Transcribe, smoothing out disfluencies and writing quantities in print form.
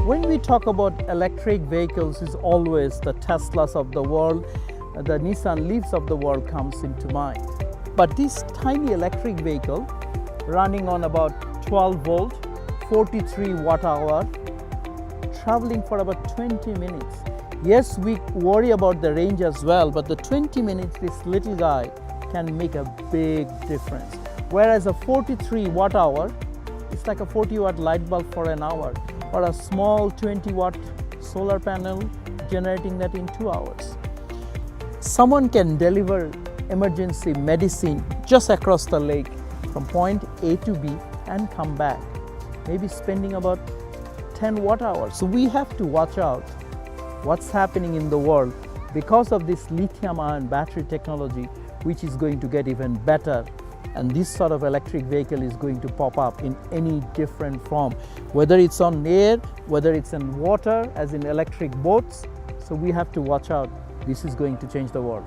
When we talk about electric vehicles, it's always the Teslas of the world, the Nissan Leafs of the world comes into mind. But this tiny electric vehicle running on about 12 volt, 43 watt hour, traveling for about 20 minutes. Yes, we worry about the range as well, but the 20 minutes this little guy can make a big difference. Whereas a 43 watt hour, it's like a 40 watt light bulb for an hour, or a small 20 watt solar panel generating that in 2 hours. Someone can deliver emergency medicine just across the lake from point A to B and come back, maybe spending about 10 watt hours. So we have to watch out what's happening in the world because of this lithium-ion battery technology, which is going to get even better. And this sort of electric vehicle is going to pop up in any different form, whether it's on air, whether it's in water, as in electric boats. So we have to watch out. This is going to change the world.